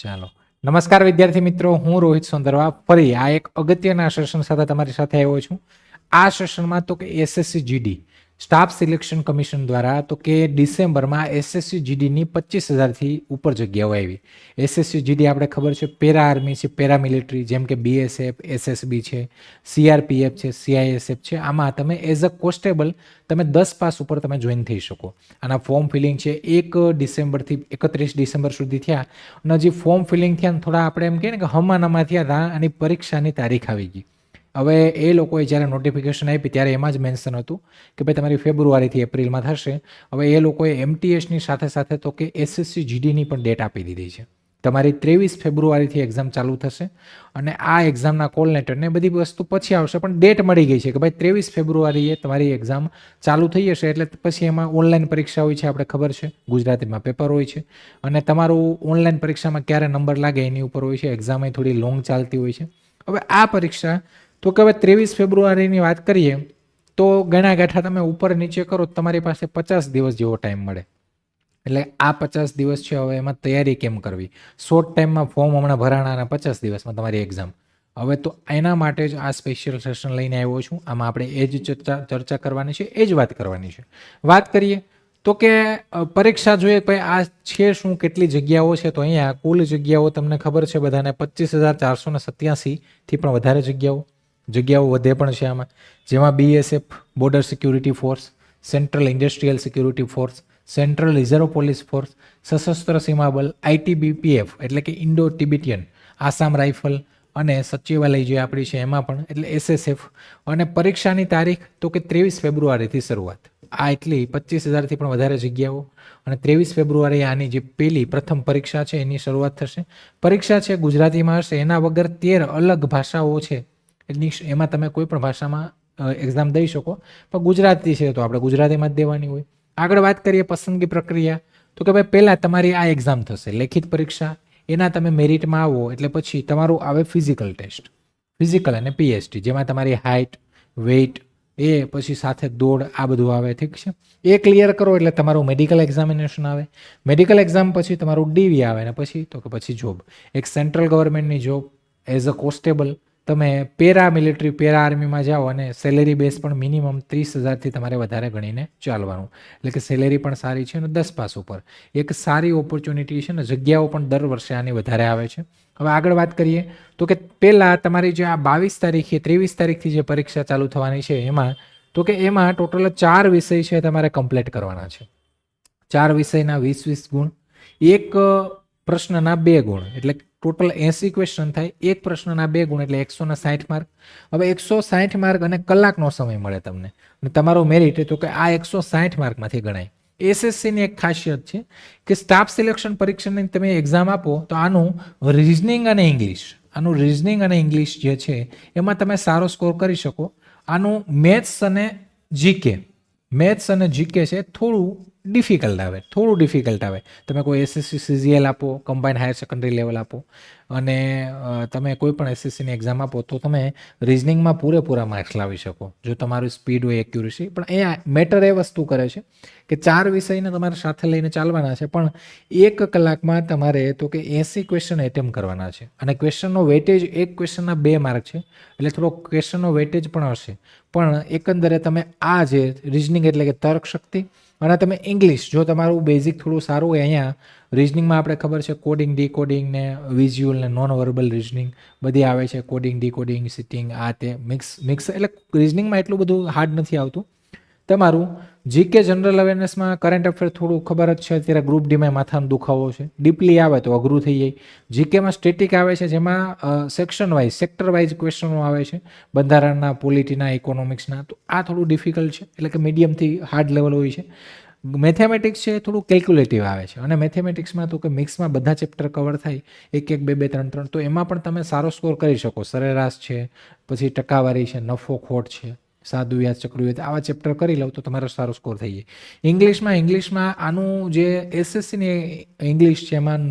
ચાલો. નમસ્કાર વિદ્યાર્થી મિત્રો, હું રોહિત સોંદરવા ફરી આ એક અગત્યના સેશન સાથે તમારી સાથે આવ્યો છું. આ સેશનમાં તો કે SSC GD staff selection commission દ્વારા તો કે ડિસેમ્બરમાં એસએસસી જીડીની 25,000 થી ઉપર જગ્યાઓ આવી. એસએસસી જીડી આપણે ખબર છે પેરા આર્મી છે, પેરામિલિટરી જેમ કે બીએસએફ, એસએસબી છે, સીઆરપીએફ છે, સીઆઈએસએફ છે. આમાં તમે એઝ અ કોન્સ્ટેબલ તમે 10 પાસ ઉપર તમે જોઈન થઈ શકો. આના ફોર્મ ફિલિંગ છે 1 ડિસેમ્બરથી 31 ડિસેમ્બર સુધી થયા અને હજી ફોર્મ ફિલિંગ થયા ને થોડા આપણે એમ કહીએ ને કે હમાનામાં થયા અને પરીક્ષાની તારીખ આવી ગઈ. હવે એ લોકોએ જ્યારે નોટિફિકેશન આપી ત્યારે એમાં જ મેન્શન હતું કે ભાઈ તમારી ફેબ્રુઆરીથી એપ્રિલમાં થશે. હવે એ લોકોએ એમટીએસની સાથે સાથે તો કે એસએસસી જીડીની પણ ડેટ આપી દીધી છે. તમારી 23 ફેબ્રુઆરીથી એક્ઝામ ચાલુ થશે અને આ એક્ઝામના કોલ લેટર ને બધી વસ્તુ પછી આવશે, પણ ડેટ મળી ગઈ છે કે ભાઈ 23 ફેબ્રુઆરીએ તમારી એક્ઝામ ચાલુ થઈ જશે. એટલે પછી એમાં ઓનલાઈન પરીક્ષા હોય છે, આપણે ખબર છે, ગુજરાતીમાં પેપર હોય છે અને તમારું ઓનલાઈન પરીક્ષામાં ક્યારે નંબર લાગે એની ઉપર હોય છે. એક્ઝામ એ થોડી લોંગ ચાલતી હોય છે. હવે આ પરીક્ષા તો કે હવે 23 ફેબ્રુઆરીની વાત કરીએ તો ગણા ગાંઠા તમે ઉપર નીચે કરો તમારી પાસે 50 દિવસ જેવો ટાઈમ મળે. એટલે આ 50 દિવસ છે, હવે એમાં તૈયારી કેમ કરવી? શોર્ટ ટાઈમમાં ફોર્મ હમણાં ભરાણા અને 50 દિવસમાં તમારી એક્ઝામ. હવે તો એના માટે જ આ સ્પેશિયલ સેશન લઈને આવ્યો છું. આમાં આપણે એ જ ચર્ચા કરવાની છે, એ જ વાત કરવાની છે. વાત કરીએ તો કે પરીક્ષા જોઈએ ભાઈ આ છે શું, કેટલી જગ્યાઓ છે, તો અહીંયા કુલ જગ્યાઓ તમને ખબર છે બધાને 25,487 થી પણ વધારે જગ્યાઓ વધે પણ છે આમાં, જેમાં BSF, border security force, central industrial security force, central reserve police force, સશસ્ત્ર સીમા બલ, આઈટીબીપીએફ એટલે કે ઇન્ડો ટિબેટિયન, આસામ રાઇફલ અને સચિવાલય જે આપણી છે એમાં પણ એટલે એસએસએફ. અને પરીક્ષાની તારીખ તો કે 23 ફેબ્રુઆરીથી શરૂઆત. આ એટલી 25,000 થી પણ વધારે જગ્યાઓ અને 23 ફેબ્રુઆરી આની જે પ્રથમ પરીક્ષા છે એની શરૂઆત થશે. પરીક્ષા છે ગુજરાતીમાં હશે, એના વગર 13 અલગ ભાષાઓ છે એમાં તમે કોઈ પણ ભાષામાં એક્ઝામ દઈ શકો, પણ ગુજરાતી છે તો આપણે ગુજરાતીમાં જ દેવાની હોય. આગળ વાત કરીએ પસંદગી પ્રક્રિયા તો કે ભાઈ પહેલા તમારી આ એક્ઝામ થશે લેખિત પરીક્ષા, એના તમે મેરિટમાં આવો એટલે પછી તમારું આવે ફિઝિકલ ટેસ્ટ, ફિઝિકલ અને પીએસટી, જેમાં તમારી હાઇટ, વેઇટ, એ પછી સાથે દોડ આ બધું આવે. ઠીક છે, એ ક્લિયર કરો એટલે તમારું મેડિકલ એક્ઝામિનેશન આવે. મેડિકલ એક્ઝામ પછી તમારું ડીવી આવે ને પછી તો કે પછી જોબ, એક સેન્ટ્રલ ગવર્મેન્ટની જોબ એઝ અ કોન્સ્ટેબલ. તમે પેરામિલિટરી પેરા આર્મીમાં જાઓ અને સેલેરી બેઝ પણ મિનિમમ 30,000 થી તમારે વધારે ગણીને ચાલવાનું, એટલે કે સેલેરી પણ સારી છે અને 10 પાસ ઉપર એક સારી ઓપોર્ચ્યુનિટી છે ને જગ્યાઓ પણ દર વર્ષે આની વધારે આવે છે. હવે આગળ વાત કરીએ તો કે પહેલાં તમારી જે આ 22 તારીખે 23 તારીખથી જે પરીક્ષા ચાલુ થવાની છે એમાં તો કે એમાં ટોટલ 4 વિષય છે તમારે કમ્પ્લીટ કરવાના છે. 4 વિષયના 20-20 ગુણ, એક પ્રશ્નના 2 ગુણ, એટલે ટોટલ 80 ક્વેશ્ચન થાય. એક પ્રશ્નના 2 ગુણ એટલે 160 માર્ક. હવે 160 માર્ક અને કલાકનો સમય મળે તમને અને તમારો મેરિટ તો કે આ 160 માર્કમાંથી ગણાય. એસએસસીની એક ખાસિયત છે કે સ્ટાફ સિલેક્શન પરીક્ષાની તમે એક્ઝામ આપો તો આનું રિઝનિંગ અને ઇંગ્લિશ જે છે એમાં તમે સારો સ્કોર કરી શકો. આનું મેથ્સ અને જીકે છે થોડું ડિફિકલ્ટ આવે. તમે કોઈ એસએસસી સીજીએલ આપો, કમ્બાઇન્ડ હાયર સેકન્ડરી લેવલ આપો અને તમે કોઈ પણ એસએસસીની એક્ઝામ આપો તો તમે રિઝનિંગમાં પૂરેપૂરા માર્ક્સ લાવી શકો જો તમારું સ્પીડ હોય, એક્યુરેસી. પણ અહીંયા મેટર એ વસ્તુ કરે છે કે 4 વિષયને તમારે સાથે લઈને ચાલવાના છે, પણ 1 કલાકમાં તમારે તો કે 80 ક્વેશ્ચન એટેમ્પ કરવાના છે અને ક્વેશ્ચનનો વેટેજ એક ક્વેશ્ચનના 2 માર્ક છે, એટલે થોડો ક્વેશ્ચનનો વેટેજ પણ હશે. પણ એકંદરે તમે આ જે રિઝનિંગ એટલે કે તર્ક શક્તિ અને તમે ઇંગ્લિશ જો તમારું બેઝિક થોડું સારું હોય, અહીંયા રિઝનિંગમાં આપણે ખબર છે કોડિંગ, ડીકોડિંગ ને વિઝ્યુઅલ ને નોન વર્બલ રિઝનિંગ બધી આવે છે. કોડિંગ, ડીકોડિંગ, સિટિંગ આ તે મિક્સ એટલે રિઝનિંગમાં એટલું બધું હાર્ડ નથી આવતું. તમારું જીકે જનરલ અવેરનેસમાં કરંટ અફેર થોડું ખબર જ છે, અત્યારે ગ્રુપ ડીમાં માથાનો દુખાવો છે, ડીપલી આવે તો અઘરું થઈ જાય. જીકેમાં સ્ટેટિક આવે છે જેમાં સેક્ટર વાઇઝ ક્વેશ્ચનો આવે છે, બંધારણના, પોલિટીના, ઇકોનોમિક્સના. તો આ થોડું ડિફિકલ્ટ છે, એટલે કે મીડિયમથી હાર્ડ લેવલ હોય છે. મેથેમેટિક્સ છે થોડું કેલ્ક્યુલેટિવ આવે છે અને મેથેમેટિક્સમાં તો કે મિક્સમાં બધા ચેપ્ટર કવર થાય 1-1, 2-2, 3-3, તો એમાં પણ તમે સારો સ્કોર કરી શકો. સરેરાશ છે, પછી ટકાવારી છે, નફો ખોટ છે, સાદુ વ્યાજ, ચક્રવ્યાજ, આવા ચેપ્ટર કરી લો તો તમારો સારો સ્કોર થઈ જાય. ઇંગ્લિશમાં આનું જે એસએસસીની ઇંગ્લિશ છે એમાં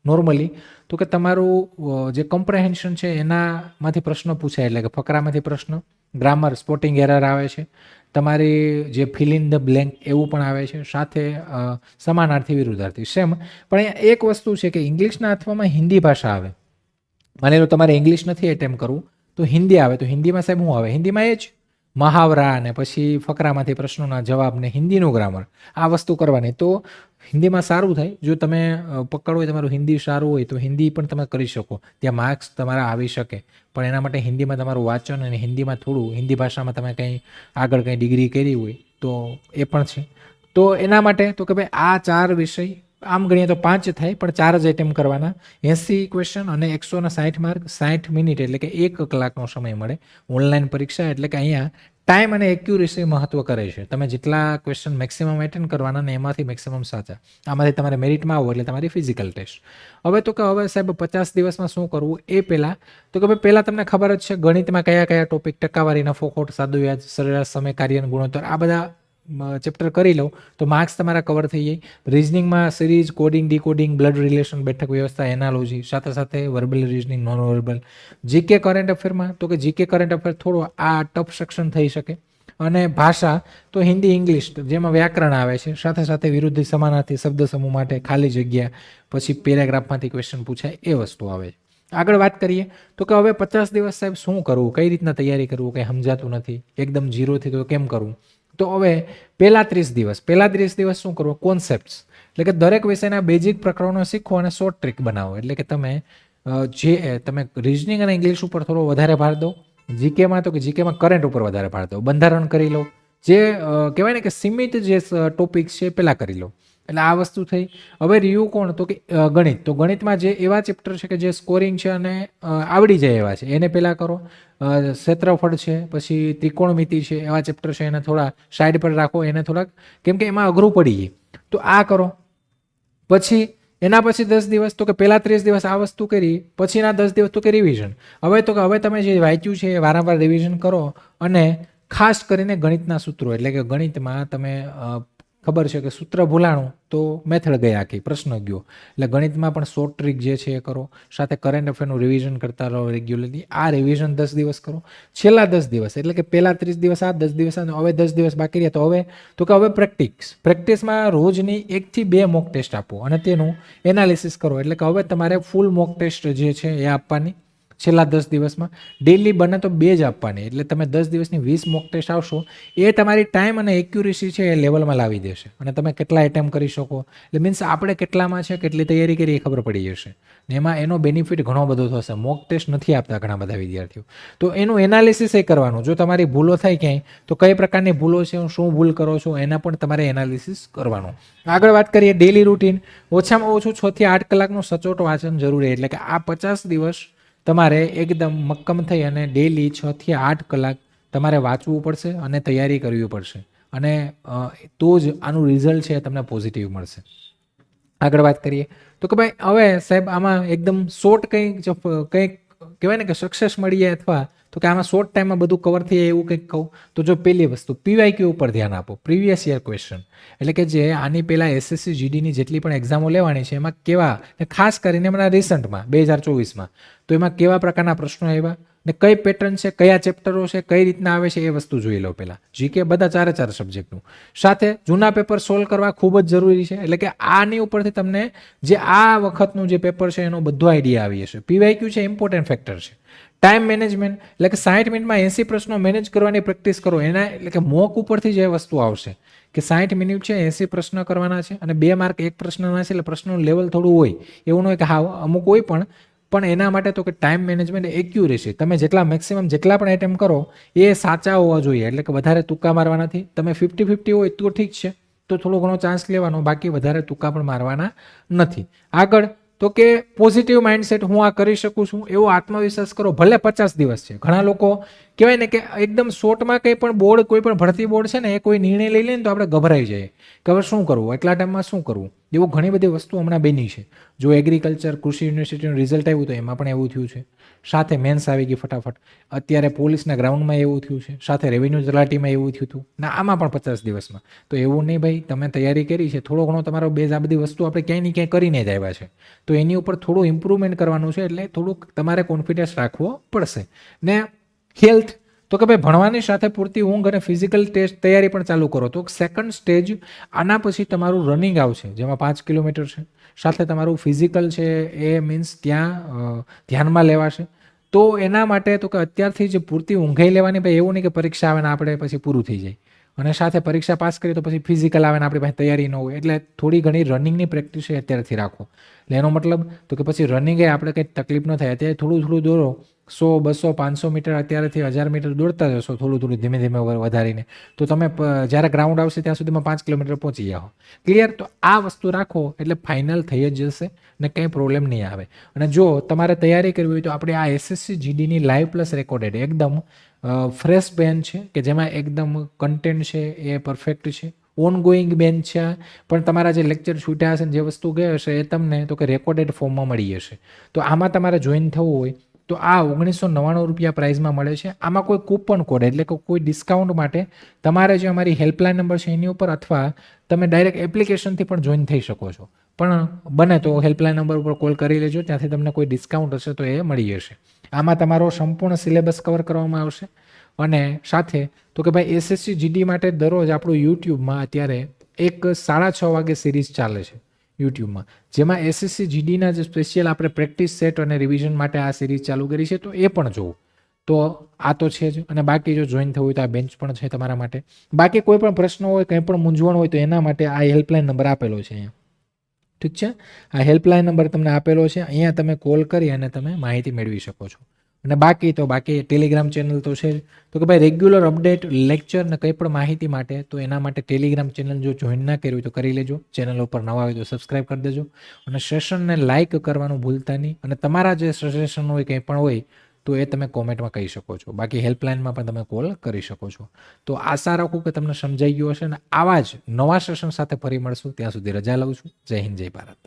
નોર્મલી તો કે તમારું જે કોમ્પ્રેહેન્શન છે એનામાંથી પ્રશ્ન પૂછાય, એટલે કે ફકરામાંથી પ્રશ્ન ગ્રામર સ્પોટિંગ એરર આવે છે, તમારી જે ફિલ ઇન ધ બ્લેન્ક એવું પણ આવે છે, સાથે સમાનાર્થી વિરુદ્ધાર્થી સેમ. પણ અહીંયા એક વસ્તુ છે કે ઇંગ્લિશના અથવામાં હિન્દી ભાષા આવે. માની લો તમારે ઇંગ્લિશ નથી એટેમ્પ કરવું તો હિન્દી આવે, તો હિન્દીમાં સાહેબ શું આવે? હિન્દીમાં એ જ મહાવરા અને પછી ફકરામાંથી પ્રશ્નોના જવાબ ને હિન્દીનું ગ્રામર, આ વસ્તુ કરવાની. તો હિન્દીમાં સારું થાય, જો તમે પકડ હોય તમારું હિન્દી સારું હોય તો હિન્દી પણ તમે કરી શકો, ત્યાં માર્ક્સ તમારા આવી શકે. પણ એના માટે હિન્દીમાં તમારું વાંચન અને હિન્દીમાં થોડું હિન્દી ભાષામાં તમે કંઈ આગળ કંઈ ડિગ્રી કરી હોય તો એ પણ છે. તો એના માટે તો કે ભાઈ આ 4 વિષય આમ ગણીએ તો 5 થાય, પણ 4 જ એટેમ્પ કરવાના. 80 ક્વેશ્ચન અને 160 માર્ક, 60 મિનિટ એટલે કે 1 કલાકનો સમય મળે. ઓનલાઈન પરીક્ષા એટલે કે અહીંયા ટાઈમ અને એક્યુરેસી મહત્વ કરે છે. તમે જેટલા ક્વેશ્ચન મેક્સિમમ એટેન્ડ કરવાના ને એમાંથી મેક્સિમમ સાચા, આમાંથી તમારે મેરિટમાં આવો એટલે તમારી ફિઝિકલ ટેસ્ટ. હવે તો કે હવે સાહેબ 50 દિવસમાં શું કરવું એ પહેલાં તો કે ભાઈ પહેલાં તમને ખબર જ છે ગણિતમાં કયા કયા ટોપિક, ટકાવારી, નફો ખોટ, સાદું વ્યાજ, સરેરાશ સમય, કાર્ય ગુણોત્તર, આ બધા ચેપ્ટર કરી લો તો માર્ક્સ તમારા કવર થઈ જાય. રિઝનિંગમાં series, coding, decoding, blood relation, બેઠક વ્યવસ્થા, એનાલોજી, સાથે સાથે verbal reasoning, non verbal. GK current અફેરમાં તો કે જીકે કરંટ અફેર થોડો આ ટફ સેક્શન થઈ શકે. અને ભાષા તો હિન્દી, ઇંગ્લિશ જેમાં વ્યાકરણ આવે છે, સાથે સાથે વિરુદ્ધ સમાનાર્થી, શબ્દ સમૂહ માટે ખાલી જગ્યા, પછી પેરેગ્રાફમાંથી ક્વેશ્ચન પૂછાય એ વસ્તુ આવે છે. આગળ વાત કરીએ તો કે હવે 50 દિવસ સાહેબ શું કરવું, કઈ રીતના તૈયારી કરવું, કંઈ સમજાતું નથી, એકદમ ઝીરોથી તો કેમ કરવું. તો હવે પહેલા 30 દિવસ શું કરવું? કોન્સેપ્ટ્સ એટલે કે દરેક વિષયના બેઝિક પ્રકરણો શીખો અને શોર્ટ ટ્રીક બનાવો. એટલે કે તમે રિઝનિંગ અને ઇંગ્લિશ ઉપર થોડો વધારે ભાર દો. જીકેમાં તો કે જીકેમાં કરંટ ઉપર વધારે ભાર દો. બંધારણ કરી લો, જે કહેવાય ને કે સીમિત જે ટોપિક્સ છે પહેલાં કરી લો. એટલે આ વસ્તુ થઈ. હવે રહ્યું કોણ? તો કે ગણિત. તો ગણિતમાં જે એવા ચેપ્ટર છે કે જે સ્કોરિંગ છે અને આવડી જાય એવા છે એને પહેલાં કરો. ક્ષેત્રફળ છે, પછી ત્રિકોણમિતિ છે, એવા ચેપ્ટર છે એને થોડા સાઈડ પર રાખો, એને થોડાક, કેમ કે એમાં અઘરું પડી જાય તો આ કરો. પછી એના પછી 10 દિવસ તો કે પહેલા 30 દિવસ આ વસ્તુ કરી, પછીના 10 દિવસ તો કે રિવિઝન. હવે તો કે હવે તમે જે વાંચ્યું છે એ વારંવાર રિવિઝન કરો અને ખાસ કરીને ગણિતના સૂત્રો, એટલે કે ગણિતમાં તમે ખબર છે કે સૂત્ર ભૂલાણું તો મેથડ ગઈ આખી, પ્રશ્ન ગયો. એટલે ગણિતમાં પણ શોર્ટ ટ્રીક જે છે એ કરો, સાથે કરંટ અફેરનું રિવિઝન કરતા રહો રેગ્યુલરલી. આ રિવિઝન 10 દિવસ કરો. છેલ્લા 10 દિવસ એટલે કે પહેલા 30 દિવસ આ, 10 દિવસ આ, હવે 10 દિવસ બાકી રહ્યા તો હવે પ્રેક્ટિસમાં રોજની 1 થી 2 મોક ટેસ્ટ આપો અને તેનું એનાલિસિસ કરો. એટલે કે હવે તમારે ફૂલ મોક ટેસ્ટ જે છે એ આપવાની છેલ્લા 10 દિવસમાં. ડેલી બને તો 2 જ આપવાની. એટલે તમે 10 દિવસની 20 મોક ટેસ્ટ આવશો, એ તમારી ટાઈમ અને એક્યુરેસી છે એ લેવલમાં લાવી દેશે. અને તમે કેટલા એટેમ્પ કરી શકો, એટલે મીન્સ આપણે કેટલામાં છે, કેટલી તૈયારી કરી એ ખબર પડી જશે. ને એમાં એનો બેનિફિટ ઘણો બધો થશે. મોક ટેસ્ટ નથી આપતા ઘણા બધા વિદ્યાર્થીઓ, તો એનું એનાલિસિસ એ કરવાનું. જો તમારી ભૂલો થાય ક્યાંય તો કઈ પ્રકારની ભૂલો છે, શું ભૂલ કરો છો, એના પણ તમારે એનાલિસિસ કરવાનું. આગળ વાત કરીએ ડેલી રૂટીન. ઓછામાં ઓછું 6 થી 8 કલાકનું સચોટ વાંચન જરૂરી. એટલે કે આ 50 દિવસ તમારે એકદમ મક્કમ થઈ અને ડેલી 6 થી 8 કલાક તમારે વાંચવું પડશે અને તૈયારી કરવી પડશે. અને તો જ આનું રિઝલ્ટ છે તમને પોઝિટિવ મળશે. આગળ વાત કરીએ તો કે ભાઈ હવે સાહેબ આમાં એકદમ શોર્ટ કંઈક કહેવાય ને કે સક્સેસ મળી જાય, અથવા તો કે આમાં શોર્ટ ટાઈમમાં બધું કવર થઈ જાય એવું કંઈક કહું તો જો પહેલી વસ્તુ પીવાયક્યુ ઉપર ધ્યાન આપો, પ્રીવિયસ યર ક્વેશ્ચન. એટલે કે જે આની પહેલાં એસએસસી જીડીની જેટલી પણ એક્ઝામો લેવાની છે એમાં કેવા, ખાસ કરીને હમણાં રિસન્ટમાં 2024માં તો એમાં કેવા પ્રકારના પ્રશ્નો આવ્યા ને કઈ પેટર્ન છે, કયા ચેપ્ટરો છે, કઈ રીતના આવે છે એ વસ્તુ જોઈ લો પહેલાં. જીકે બધા 4 સબ્જેક્ટનું. સાથે જૂના પેપર સોલ્વ કરવા ખૂબ જ જરૂરી છે. એટલે કે આની ઉપરથી તમને જે આ વખતનું જે પેપર છે એનો બધો આઈડિયા આવી જશે. પીવાયક્યુ છે ઇમ્પોર્ટન્ટ ફેક્ટર છે. ટાઈમ મેનેજમેન્ટ એટલે કે 60 મિનિટમાં 80 પ્રશ્નો મેનેજ કરવાની પ્રેક્ટિસ કરો. એના એટલે કે મોક ઉપરથી જે વસ્તુ આવશે કે 60 મિનિટ છે, 80 પ્રશ્ન કરવાના છે અને 2 માર્ક એક પ્રશ્નના છે. એટલે પ્રશ્નનું લેવલ થોડું હોય, એવું ન હોય કે હા અમુક હોય પણ એના માટે તો કે ટાઈમ મેનેજમેન્ટ, એક્યુરેસી, તમે જેટલા મેક્સિમમ જેટલા પણ એટેમ્પ કરો એ સાચા હોવા જોઈએ. એટલે કે વધારે તુક્કા મારવા નથી. તમે 50-50 હોય તો ઠીક છે, તો થોડો ઘણો ચાન્સ લેવાનો, બાકી વધારે તુક્કા પણ મારવાના નથી. આગળ તો કે પોઝિટિવ માઇન્ડસેટ, હું આ કરી શકું છું એવો આત્મવિશ્વાસ કરો. ભલે 50 દિવસ છે, ઘણા લોકો કહેવાય ને કે એકદમ શોર્ટમાં કંઈ પણ બોર્ડ, કોઈ પણ ભરતી બોર્ડ છે ને એ કોઈ નિર્ણય લઈ લે ને તો આપણે ગભરાઈ જઈએ કે હવે શું કરવું, એટલા ટાઈમમાં શું કરવું. એવું ઘણી બધી વસ્તુ હમણાં બની છે. જો એગ્રીકલ્ચર કૃષિ યુનિવર્સિટીનું રિઝલ્ટ આવ્યું તો એમાં પણ એવું થયું છે. સાથે મેન્સ આવી ગઈ ફટાફટ. અત્યારે પોલીસના ગ્રાઉન્ડમાં એવું થયું છે, સાથે રેવન્યુ તલાટીમાં એવું થયું હતું ને આમાં પણ 50 દિવસમાં. તો એવું નહીં ભાઈ, તમે તૈયારી કરી છે, થોડો ઘણો તમારો બેઝ, આ બધી વસ્તુ આપણે ક્યાંય ને ક્યાંય કરીને જ આવ્યા છે, તો એની ઉપર થોડું ઇમ્પ્રુવમેન્ટ કરવાનું છે. એટલે થોડુંક તમારે કોન્ફિડન્સ રાખવો પડશે. ને હેલ્થ તો કે ભાઈ ભણવાની સાથે પૂરતી ઊંઘ અને ફિઝિકલ ટેસ્ટ તૈયારી પણ ચાલુ કરો. તો સેકન્ડ સ્ટેજ આના પછી તમારું રનિંગ આવશે, જેમાં 5 કિલોમીટર છે, સાથે તમારું ફિઝિકલ છે એ મીન્સ ત્યાં ધ્યાનમાં લેવાશે. તો એના માટે તો કે અત્યારથી જ પૂરતી ઊંઘાઈ લેવાની. ભાઈ એવું નહીં કે પરીક્ષા આવે ને આપણે પછી પૂરું થઈ જાય, અને સાથે પરીક્ષા પાસ કરીએ તો પછી ફિઝિકલ આવે ને આપણી પાસે તૈયારી ન હોય. એટલે થોડી ઘણી રનિંગની પ્રેક્ટિસ અત્યારથી રાખો. એટલે એનો મતલબ તો કે પછી રનિંગ એ આપણે કંઈ તકલીફ ન થાય. અત્યારે થોડું થોડું દોરો, 100, 200, 500 મીટર અત્યારેથી 1000 મીટર દોડતા જશો, થોડું થોડું ધીમે ધીમે વધારીને, તો તમે જ્યારે ગ્રાઉન્ડ આવશે ત્યાં સુધીમાં 5 કિલોમીટર પહોંચી જાઓ. ક્લિયર? તો આ વસ્તુ રાખો એટલે ફાઇનલ થઈ જ જશે ને કંઈ પ્રોબ્લેમ નહીં આવે. અને જો તમારે તૈયારી કરવી હોય તો આપણે આ એસએસસી જીડીની લાઈવ પ્લસ રેકોર્ડેડ એકદમ ફ્રેશ બેન્ચ છે, કે જેમાં એકદમ કન્ટેન્ટ છે એ પરફેક્ટ છે. ઓનગોઈંગ બેન્ચ છે, પણ તમારા જે લેક્ચર છૂટ્યા હશે ને જે વસ્તુ ગઈ હશે એ તમને તો કે રેકોર્ડેડ ફોર્મમાં મળી જશે. તો આમાં તમારે જોઈન થવું હોય તો આ 1999 રૂપિયા પ્રાઇઝમાં મળે છે. આમાં કોઈ કૂપન કોડ એટલે કે કોઈ ડિસ્કાઉન્ટ માટે તમારે જે અમારી હેલ્પલાઇન નંબર છે એની ઉપર, અથવા તમે ડાયરેક્ટ એપ્લિકેશનથી પણ જોઈન થઈ શકો છો. પણ બને તો હેલ્પલાઇન નંબર ઉપર કોલ કરી લેજો, ત્યાંથી તમને કોઈ ડિસ્કાઉન્ટ હશે તો એ મળી જશે. આમાં તમારો સંપૂર્ણ સિલેબસ કવર કરવામાં આવશે. અને સાથે તો કે ભાઈ એસએસસી જીડી માટે દરરોજ આપણું યુટ્યુબમાં અત્યારે એક 6:30 વાગે સિરીઝ ચાલે છે યુટ્યુબમાં, જેમાં એસએસસી જીડીના જે સ્પેશિયલ આપણે પ્રેક્ટિસ સેટ અને રિવિઝન માટે આ સિરીઝ ચાલુ કરી છે, તો એ પણ જોવું. તો આ તો છે જ. અને બાકી જો જોઈન થવું હોય તો આ બેન્ચ પણ છે તમારા માટે. બાકી કોઈ પણ પ્રશ્ન હોય, કંઈ પણ મૂંઝવણ હોય તો એના માટે આ હેલ્પલાઇન નંબર આપેલો છે અહીંયા. ઠીક છે? આ હેલ્પલાઇન નંબર તમને આપેલો છે, અહીંયા તમે કોલ કરી અને તમે માહિતી મેળવી શકો છો. અને બાકી ટેલિગ્રામ ચેનલ તો છે જ. તો કે ભાઈ રેગ્યુલર અપડેટ, લેક્ચર ને કંઈ પણ માહિતી માટે તો એના માટે ટેલિગ્રામ ચેનલ જો જોઈન ના કર્યું હોય તો કરી લેજો. ચેનલ ઉપર નવા હોય તો સબસ્ક્રાઈબ કરી દેજો. અને સેશનને લાઇક કરવાનું ભૂલતા નહીં. અને તમારા જે સજેશન હોય, કંઈ પણ હોય તો એ તમે કોમેન્ટમાં કહી શકો છો. બાકી હેલ્પલાઇનમાં પણ તમે કોલ કરી શકો છો. તો આશા રાખું કે તમને સમજાઈ ગયું હશે. અને આવા જ નવા સેશન સાથે ફરી મળશું. ત્યાં સુધી રજા લઉં છું. જય હિન્દ, જય ભારત.